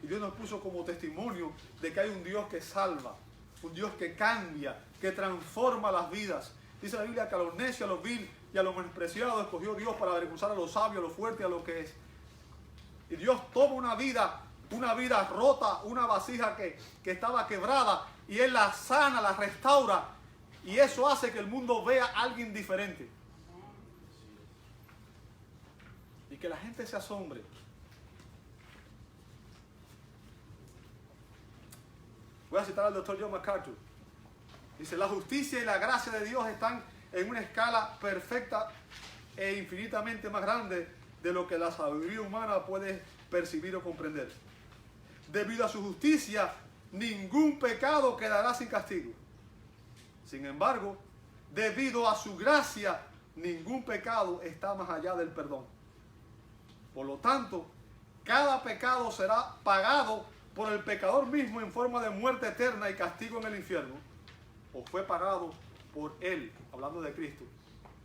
[SPEAKER 1] Y Dios nos puso como testimonio de que hay un Dios que salva, un Dios que cambia, que transforma las vidas. Dice la Biblia que a los necios, a los vil y a los menospreciados escogió Dios para avergonzar a los sabios, a los fuertes y a lo que es. Y Dios toma una vida rota, una vasija que estaba quebrada, y Él la sana, la restaura, y eso hace que el mundo vea a alguien diferente. Y que la gente se asombre. Voy a citar al doctor John MacArthur. Dice, la justicia y la gracia de Dios están en una escala perfecta e infinitamente más grande de lo que la sabiduría humana puede percibir o comprender. Debido a su justicia, ningún pecado quedará sin castigo. Sin embargo, debido a su gracia, ningún pecado está más allá del perdón. Por lo tanto, cada pecado será pagado por el pecador mismo en forma de muerte eterna y castigo en el infierno, o fue pagado por Él, hablando de Cristo,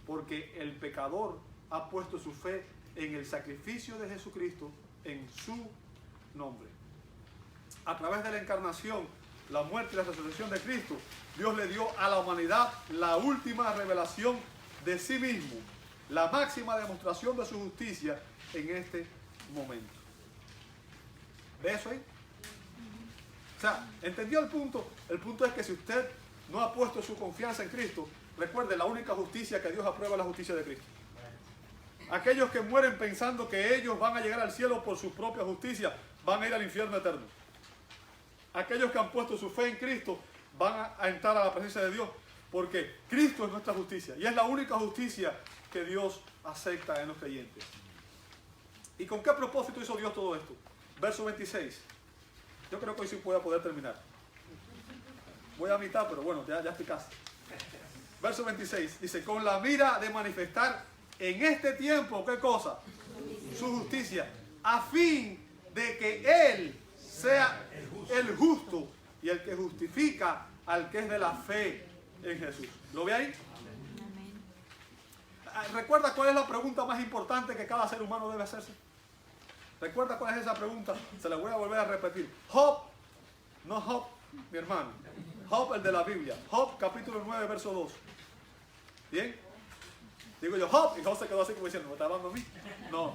[SPEAKER 1] porque el pecador ha puesto su fe en el sacrificio de Jesucristo, en su nombre. A través de la encarnación, la muerte y la resurrección de Cristo, Dios le dio a la humanidad la última revelación de sí mismo, la máxima demostración de su justicia en este momento. ¿Ve eso ahí? O sea, ¿entendió el punto? El punto es que si usted no ha puesto su confianza en Cristo, recuerde, la única justicia que Dios aprueba es la justicia de Cristo. Aquellos que mueren pensando que ellos van a llegar al cielo por su propia justicia, van a ir al infierno eterno. Aquellos que han puesto su fe en Cristo van a entrar a la presencia de Dios, porque Cristo es nuestra justicia y es la única justicia que Dios acepta en los creyentes. ¿Y con qué propósito hizo Dios todo esto? Verso 26. Yo creo que hoy sí voy a poder terminar. Voy a mitad, pero bueno, ya estoy casi. Verso 26 dice, con la mira de manifestar en este tiempo, ¿qué cosa? Su justicia, a fin de que Él sea el justo y el que justifica al que es de la fe en Jesús. ¿Lo ve ahí? ¿Recuerda cuál es la pregunta más importante que cada ser humano debe hacerse? ¿Recuerda cuál es esa pregunta? Se la voy a volver a repetir. Job, no Job, mi hermano. Job, el de la Biblia. Job, capítulo 9, verso 2. ¿Bien? Digo yo, Job, y Job se quedó así como diciendo, ¿me está hablando a mí? No.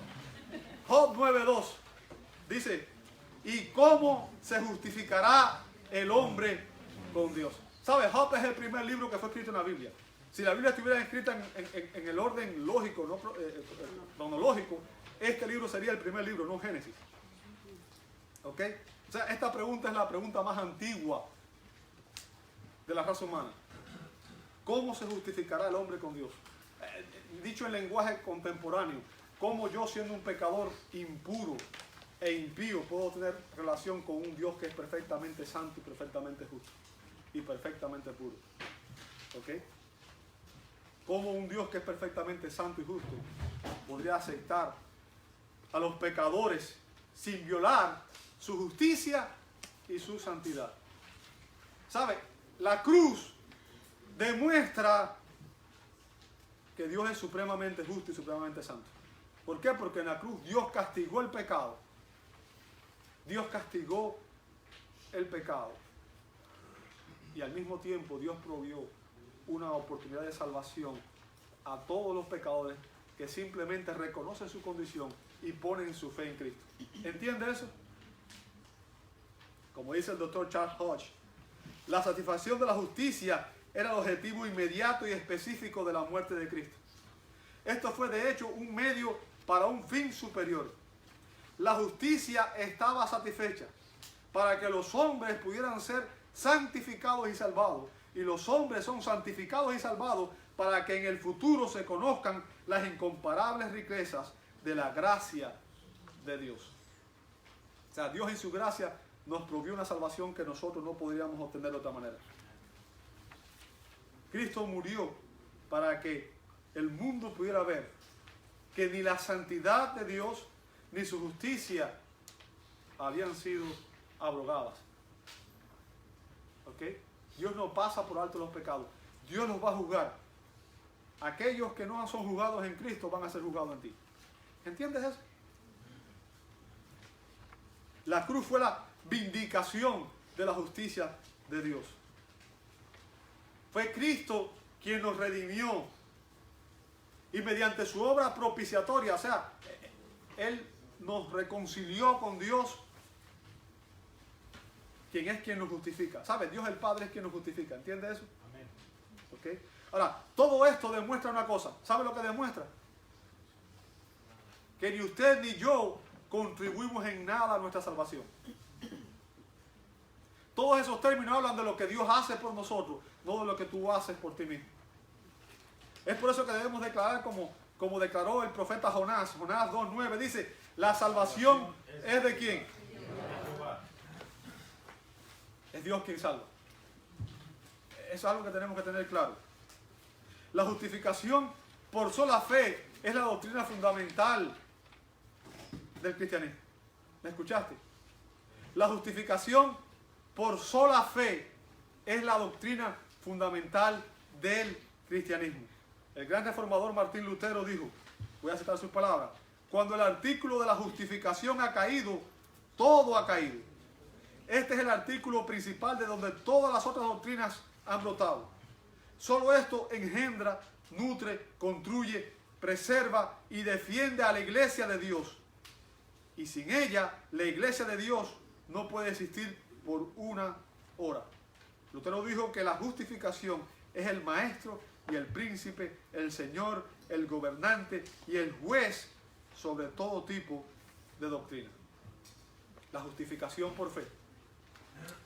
[SPEAKER 1] Job 9, 2. Dice, ¿y cómo se justificará el hombre con Dios? ¿Sabe? Job es el primer libro que fue escrito en la Biblia. Si la Biblia estuviera escrita en el orden lógico, no cronológico, este libro sería el primer libro, no Génesis. ¿Ok? O sea, esta pregunta es la pregunta más antigua de la raza humana. ¿Cómo se justificará el hombre con Dios? Dicho en lenguaje contemporáneo, ¿cómo yo, siendo un pecador impuro e impío, puedo tener relación con un Dios que es perfectamente santo y perfectamente justo y perfectamente puro? ¿Ok? ¿Cómo un Dios que es perfectamente santo y justo podría aceptar a los pecadores sin violar su justicia y su santidad? ¿Sabe? La cruz demuestra que Dios es supremamente justo y supremamente santo. ¿Por qué? Porque en la cruz Dios castigó el pecado. Dios castigó el pecado. Y al mismo tiempo Dios proveyó una oportunidad de salvación a todos los pecadores que simplemente reconocen su condición y ponen su fe en Cristo. ¿Entiende eso? Como dice el doctor Charles Hodge, la satisfacción de la justicia era el objetivo inmediato y específico de la muerte de Cristo. Esto fue de hecho un medio para un fin superior. La justicia estaba satisfecha para que los hombres pudieran ser santificados y salvados. Y los hombres son santificados y salvados para que en el futuro se conozcan las incomparables riquezas de la gracia de Dios. O sea, Dios en su gracia nos proveyó una salvación que nosotros no podríamos obtener de otra manera. Cristo murió para que el mundo pudiera ver que ni la santidad de Dios ni su justicia habían sido abrogadas. ¿Ok? Dios no pasa por alto los pecados. Dios los va a juzgar. Aquellos que no son juzgados en Cristo van a ser juzgados en ti. ¿Entiendes eso? La cruz fue la vindicación de la justicia de Dios. Fue Cristo quien nos redimió. Y mediante su obra propiciatoria, o sea, Él nos reconcilió con Dios, quien es quien nos justifica. ¿Sabe? Dios el Padre es quien nos justifica. ¿Entiende eso? Amén. ¿Okay? Ahora, todo esto demuestra una cosa. ¿Sabe lo que demuestra? Que ni usted ni yo contribuimos en nada a nuestra salvación. Todos esos términos hablan de lo que Dios hace por nosotros, no de lo que tú haces por ti mismo. Es por eso que debemos declarar como declaró el profeta Jonás. Jonás 2:9 dice, la salvación es de ¿quién? Es Dios quien salva. Eso es algo que tenemos que tener claro. La justificación por sola fe es la doctrina fundamental del cristianismo. ¿Me escuchaste? La justificación por sola fe es la doctrina fundamental del cristianismo. El gran reformador Martín Lutero dijo, voy a citar sus palabras, cuando el artículo de la justificación ha caído, Todo ha caído. Este es el artículo principal de donde todas las otras doctrinas han brotado. Solo esto engendra, nutre, construye, preserva y defiende a la iglesia de Dios. Y sin ella, la iglesia de Dios no puede existir por una hora. Lutero dijo que la justificación es el maestro y el príncipe, el señor, el gobernante y el juez sobre todo tipo de doctrina. La justificación por fe.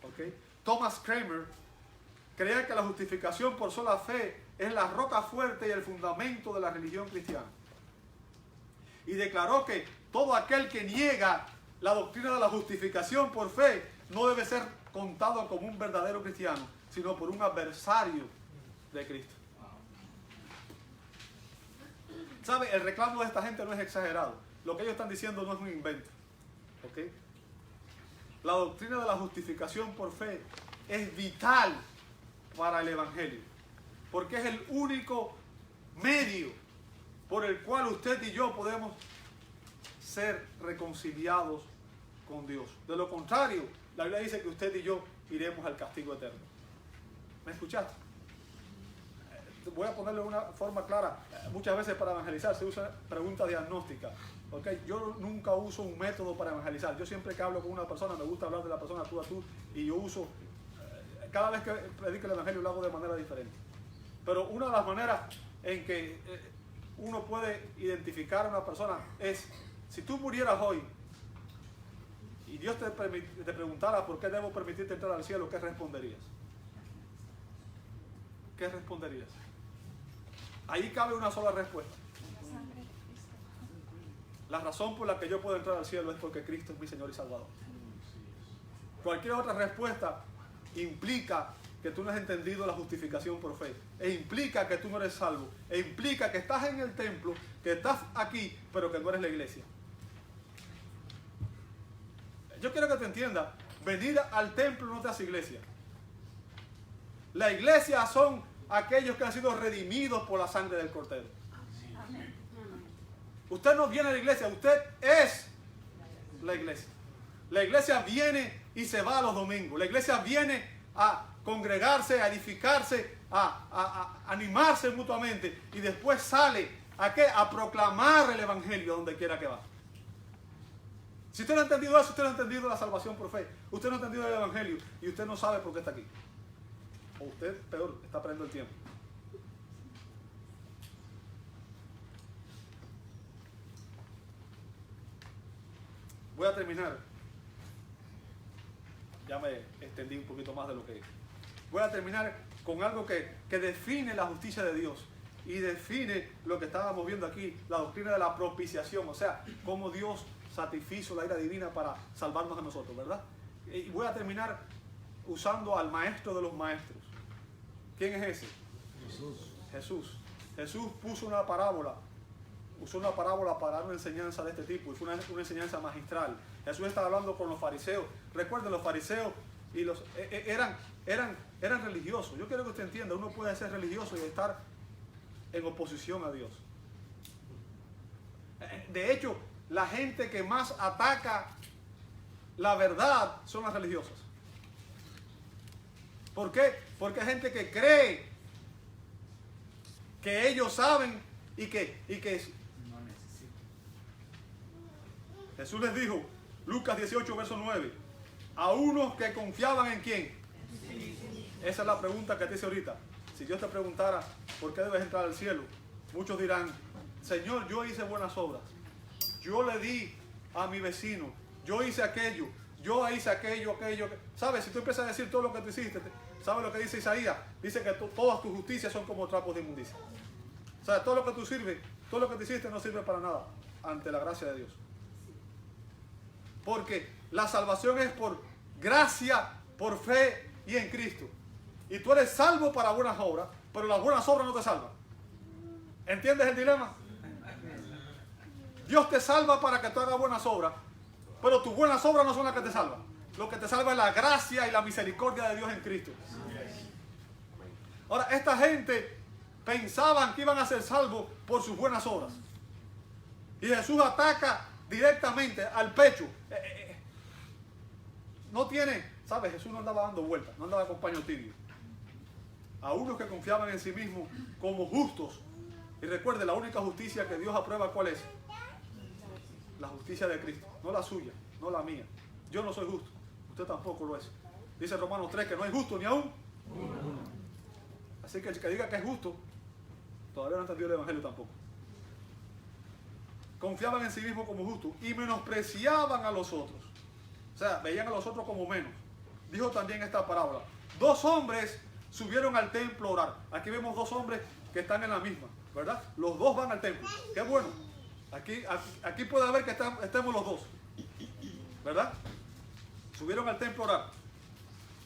[SPEAKER 1] ¿Okay? Thomas Cranmer creía que la justificación por sola fe es la roca fuerte y el fundamento de la religión cristiana. Y declaró que todo aquel que niega la doctrina de la justificación por fe no debe ser contado como un verdadero cristiano, sino por un adversario de Cristo. ¿Sabe? El reclamo de esta gente no es exagerado. Lo que ellos están diciendo no es un invento. ¿Okay? La doctrina de la justificación por fe es vital para el Evangelio, porque es el único medio por el cual usted y yo podemos ser reconciliados con Dios. De lo contrario, la Biblia dice que usted y yo iremos al castigo eterno. ¿Me escuchaste? Voy a ponerlo de una forma clara. Muchas veces para evangelizar se usa pregunta diagnóstica. ¿Okay? Yo nunca uso un método para evangelizar. Yo siempre que hablo con una persona me gusta hablar de la persona tú a tú, y yo uso, cada vez que predico el evangelio lo hago de manera diferente. Pero una de las maneras en que uno puede identificar a una persona es, si tú murieras hoy y Dios te preguntara por qué debo permitirte entrar al cielo, ¿qué responderías? ¿Qué responderías? Ahí cabe una sola respuesta. La razón por la que yo puedo entrar al cielo es porque Cristo es mi Señor y Salvador. Cualquier otra respuesta implica que tú no has entendido la justificación por fe, e implica que tú no eres salvo, e implica que estás en el templo, que estás aquí, pero que no eres la iglesia. Yo quiero que te entiendas, venir al templo no te hace iglesia. La iglesia son aquellos que han sido redimidos por la sangre del Cordero. Usted no viene a la iglesia, usted es la iglesia. La iglesia viene y se va los domingos. La iglesia viene a congregarse, a edificarse, a animarse mutuamente, y después sale ¿a qué? A proclamar el evangelio donde quiera que va. Si usted no ha entendido eso, usted no ha entendido la salvación por fe, usted no ha entendido el evangelio y usted no sabe por qué está aquí. O usted, peor, está perdiendo el tiempo. Voy a terminar. Ya me extendí un poquito más de lo que es. Voy a terminar con algo que define la justicia de Dios y define lo que estábamos viendo aquí, la doctrina de la propiciación, o sea, cómo Dios satisfizo la ira divina para salvarnos a nosotros, ¿verdad? Y voy a terminar usando al maestro de los maestros. ¿Quién es ese? Jesús. Jesús puso una parábola, usó una parábola para dar una enseñanza de este tipo, y fue una enseñanza magistral. Jesús estaba hablando con los fariseos. Recuerden, los fariseos y eran religiosos. Yo quiero que usted entienda, uno puede ser religioso y estar en oposición a Dios. De hecho, la gente que más ataca la verdad son las religiosas. ¿Por qué? Porque hay gente que cree que ellos saben y que no necesitan. Jesús les dijo, Lucas 18, verso 9, a unos que confiaban en ¿quién? Esa es la pregunta que te hice ahorita. Si Dios te preguntara por qué debes entrar al cielo, muchos dirán, Señor, yo hice buenas obras, yo le di a mi vecino, yo hice aquello, yo hice aquello. ¿Sabes? Si tú empiezas a decir todo lo que tú hiciste, ¿sabes lo que dice Isaías? Dice que todas tus justicias son como trapos de inmundicia. O sea, todo lo que tú sirves, todo lo que te hiciste no sirve para nada ante la gracia de Dios. Porque la salvación es por gracia, por fe y en Cristo. Y tú eres salvo para buenas obras, pero las buenas obras no te salvan. ¿Entiendes el dilema? Dios te salva para que tú hagas buenas obras, pero tus buenas obras no son las que te salvan. Lo que te salva es la gracia y la misericordia de Dios en Cristo. Ahora, esta gente pensaban que iban a ser salvos por sus buenas obras. Y Jesús ataca directamente al pecho. no tiene, ¿sabes? Jesús no andaba dando vueltas, no andaba con paño tibio. A unos que confiaban en sí mismos como justos. Y recuerde, la única justicia que Dios aprueba, ¿cuál es? La justicia de Cristo, no la suya, no la mía. Yo no soy justo, usted tampoco lo es. Dice Romanos 3 que no hay justo ni aún uno. Así que el que diga que es justo, todavía no entendió el evangelio tampoco. Confiaban en sí mismos como justos y menospreciaban a los otros. O sea, veían a los otros como menos. Dijo también esta parábola: 2 hombres subieron al templo a orar. Aquí vemos 2 hombres que están en la misma, ¿verdad? Los 2 van al templo. Qué bueno. Aquí puede haber que estemos los 2, ¿verdad? Subieron al templo a orar.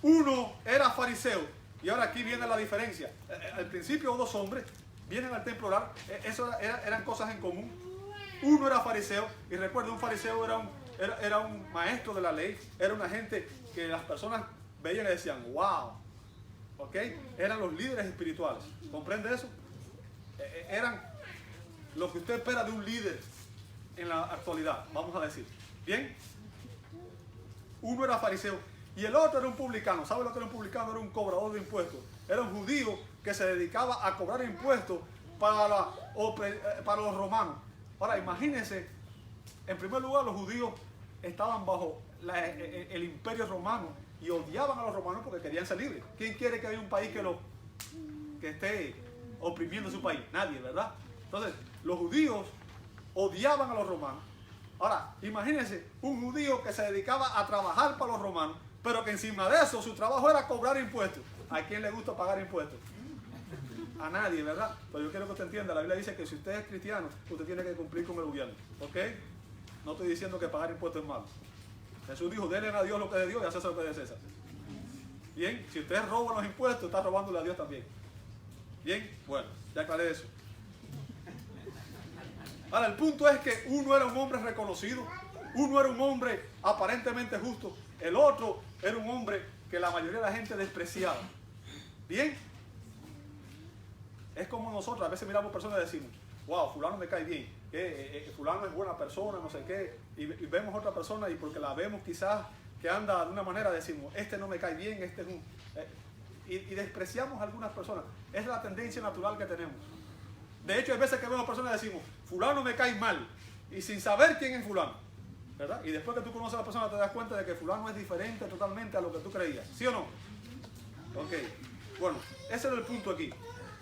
[SPEAKER 1] Uno era fariseo. Y ahora aquí viene la diferencia. Al principio 2 hombres vienen al templo a orar. Eso eran cosas en común. Uno era fariseo. Y recuerda, un fariseo era un maestro de la ley. Era una gente que las personas veían y decían, wow. ¿Ok? Eran los líderes espirituales. ¿Comprende eso? Eran lo que usted espera de un líder en la actualidad, vamos a decir. ¿Bien? Uno era fariseo y el otro era un publicano. ¿Sabe lo que era un publicano? Era un cobrador de impuestos. Era un judío que se dedicaba a cobrar impuestos para los romanos. Ahora, imagínense, en primer lugar, los judíos estaban bajo el imperio romano y odiaban a los romanos porque querían ser libres. ¿Quién quiere que haya un país que esté oprimiendo su país? Nadie, ¿verdad? Entonces, los judíos odiaban a los romanos. Ahora, imagínense, un judío que se dedicaba a trabajar para los romanos, pero que encima de eso su trabajo era cobrar impuestos. ¿A quién le gusta pagar impuestos? A nadie, ¿verdad? Pero yo quiero que usted entienda, la Biblia dice que si usted es cristiano, usted tiene que cumplir con el gobierno. ¿Ok? No estoy diciendo que pagar impuestos es malo. Jesús dijo, denle a Dios lo que es de Dios y a César lo que es de César. Bien, si usted roba los impuestos, está robándole a Dios también. Bien, bueno, ya aclaré eso. Ahora, el punto es que uno era un hombre reconocido, uno era un hombre aparentemente justo, el otro era un hombre que la mayoría de la gente despreciaba. Bien, es como nosotros, a veces miramos personas y decimos, wow, fulano me cae bien, fulano es buena persona, no sé qué, y vemos otra persona y porque la vemos quizás que anda de una manera decimos, este no me cae bien, este es un... y despreciamos a algunas personas. Es la tendencia natural que tenemos. De hecho, hay veces que vemos personas y decimos, fulano me cae mal, y sin saber quién es fulano, ¿verdad? Y después que tú conoces a la persona te das cuenta de que fulano es diferente totalmente a lo que tú creías, ¿sí o no? Ok, bueno, ese era el punto aquí.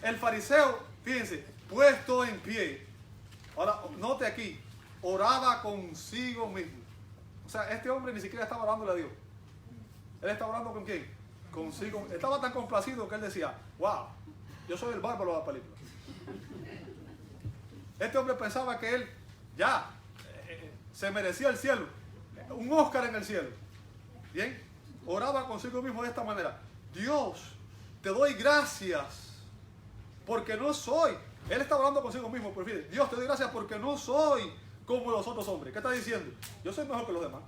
[SPEAKER 1] El fariseo, fíjense, puesto en pie, ahora note aquí, oraba consigo mismo. O sea, este hombre ni siquiera estaba orándole a Dios. Él estaba orando ¿con quién? Consigo. Estaba tan complacido que él decía, wow, yo soy el bárbaro de la película. Este hombre pensaba que él ya se merecía el cielo, un Oscar en el cielo. Bien, oraba consigo mismo de esta manera: Dios, te doy gracias porque no soy. Él está hablando consigo mismo, pero fíjate, Dios, te doy gracias porque no soy como los otros hombres. ¿Qué está diciendo? Yo soy mejor que los demás.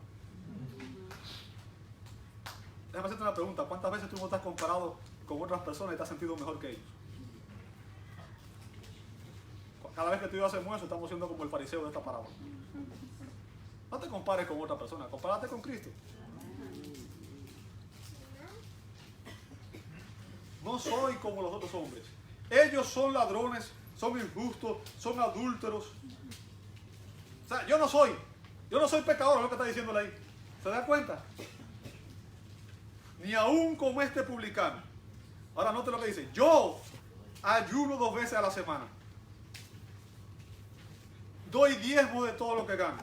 [SPEAKER 1] Déjame hacerte una pregunta: ¿cuántas veces tú no te has comparado con otras personas y te has sentido mejor que ellos? Cada vez que tú y yo hacemos eso, estamos siendo como el fariseo de esta parábola. No te compares con otra persona, compárate con Cristo. No soy como los otros hombres. Ellos son ladrones, son injustos, son adúlteros. O sea, yo no soy pecador, es lo que está diciéndole ahí. ¿Se da cuenta? Ni aún como este publicano. Ahora note lo que dice: yo ayuno 2 veces a la semana. Doy diezmo de todo lo que gano.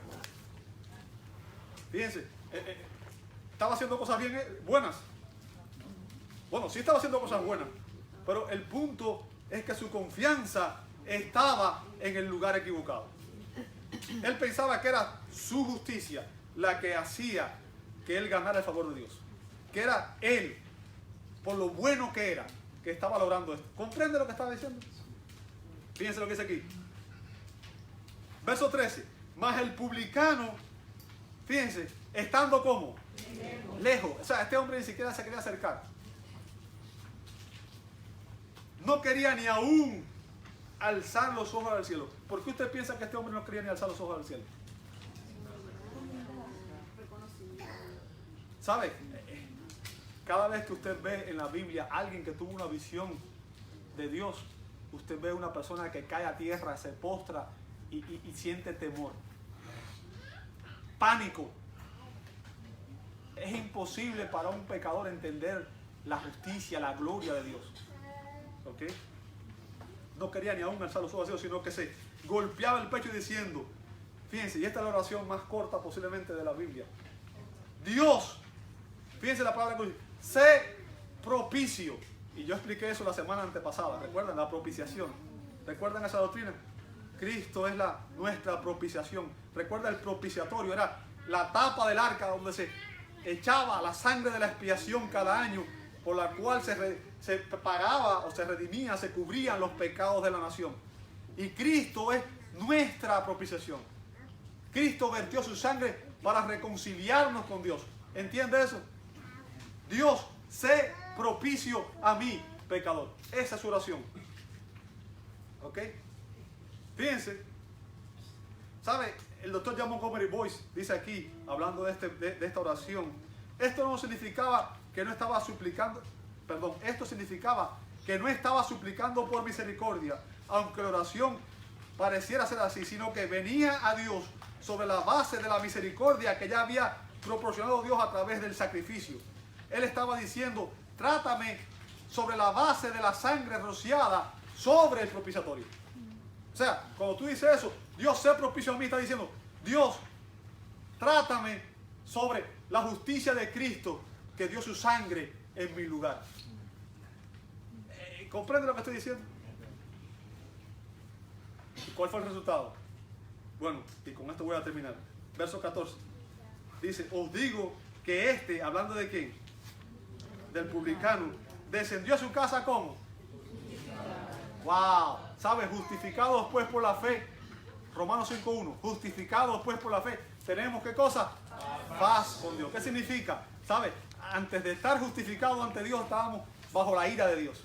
[SPEAKER 1] Fíjense, estaba haciendo cosas bien buenas. Bueno, sí estaba haciendo cosas buenas, pero el punto es que su confianza estaba en el lugar equivocado. Él pensaba que era su justicia la que hacía que él ganara el favor de Dios. Que era él, por lo bueno que era, que estaba logrando esto. ¿Comprende lo que estaba diciendo? Fíjense lo que dice aquí. Verso 13. Mas el publicano, fíjense, estando como lejos. O sea, este hombre ni siquiera se quería acercar. No quería ni aún alzar los ojos al cielo. ¿Por qué usted piensa que este hombre no quería ni alzar los ojos al cielo? ¿Sabe? Cada vez que usted ve en la Biblia a alguien que tuvo una visión de Dios, usted ve una persona que cae a tierra, se postra y siente temor, pánico. Es imposible para un pecador entender la justicia, la gloria de Dios. ¿Ok? No quería ni aún alzar los ojos a Dios, sino que se golpeaba el pecho diciendo, fíjense, y esta es la oración más corta posiblemente de la Biblia. Dios, fíjense la palabra que dice, sé propicio. Y yo expliqué eso la semana antepasada. ¿Recuerdan la propiciación? ¿Recuerdan esa doctrina? Cristo es nuestra propiciación. ¿Recuerda el propiciatorio? Era la tapa del arca donde se echaba la sangre de la expiación cada año, por la cual se pagaba o se redimía, se cubrían los pecados de la nación. Y Cristo es nuestra propiciación. Cristo vertió su sangre para reconciliarnos con Dios. ¿Entiende eso? Dios, sé propicio a mí, pecador. Esa es su oración. ¿Ok? Fíjense. ¿Sabe? El doctor John Montgomery Boyce dice aquí, hablando de esta oración, esto no significaba que no estaba suplicando, esto significaba que no estaba suplicando por misericordia, aunque la oración pareciera ser así, sino que venía a Dios sobre la base de la misericordia que ya había proporcionado Dios a través del sacrificio. Él estaba diciendo, trátame sobre la base de la sangre rociada sobre el propiciatorio. O sea, cuando tú dices eso, Dios sé propicio a mí, está diciendo, Dios, trátame sobre la justicia de Cristo que dio su sangre en mi lugar. ¿Comprende lo que estoy diciendo? ¿Y cuál fue el resultado? Bueno, y con esto voy a terminar. Verso 14. Dice, os digo que hablando de quién, del publicano, descendió a su casa ¿cómo? Wow, ¿sabes? Justificados pues por la fe. Romanos 5.1, justificados pues por la fe. ¿Tenemos qué cosa? Paz con Dios. ¿Qué significa? ¿Sabes? Antes de estar justificados ante Dios estábamos bajo la ira de Dios.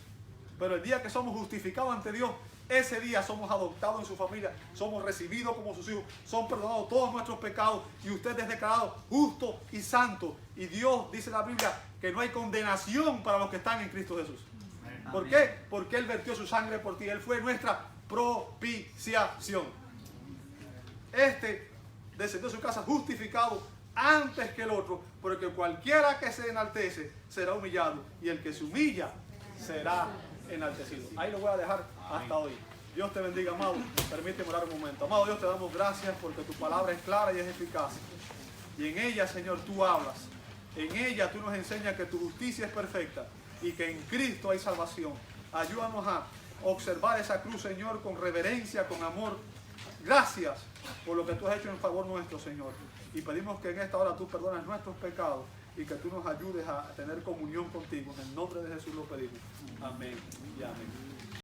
[SPEAKER 1] Pero el día que somos justificados ante Dios, ese día somos adoptados en su familia, somos recibidos como sus hijos, son perdonados todos nuestros pecados y usted es declarado justo y santo. Y Dios, dice la Biblia, que no hay condenación para los que están en Cristo Jesús. ¿Por qué? Porque Él vertió su sangre por ti. Él fue nuestra propiciación. Descendió a su casa justificado antes que el otro, porque cualquiera que se enaltece será humillado y el que se humilla será enaltecido. Ahí lo voy a dejar hasta hoy. Dios te bendiga, amado. Permíteme orar un momento. Amado Dios, te damos gracias porque tu palabra es clara y es eficaz. Y en ella, Señor, tú hablas. En ella tú nos enseñas que tu justicia es perfecta y que en Cristo hay salvación. Ayúdanos a observar esa cruz, Señor, con reverencia, con amor. Gracias por lo que tú has hecho en favor nuestro, Señor. Y pedimos que en esta hora tú perdones nuestros pecados y que tú nos ayudes a tener comunión contigo. En el nombre de Jesús lo pedimos. Amén y amén.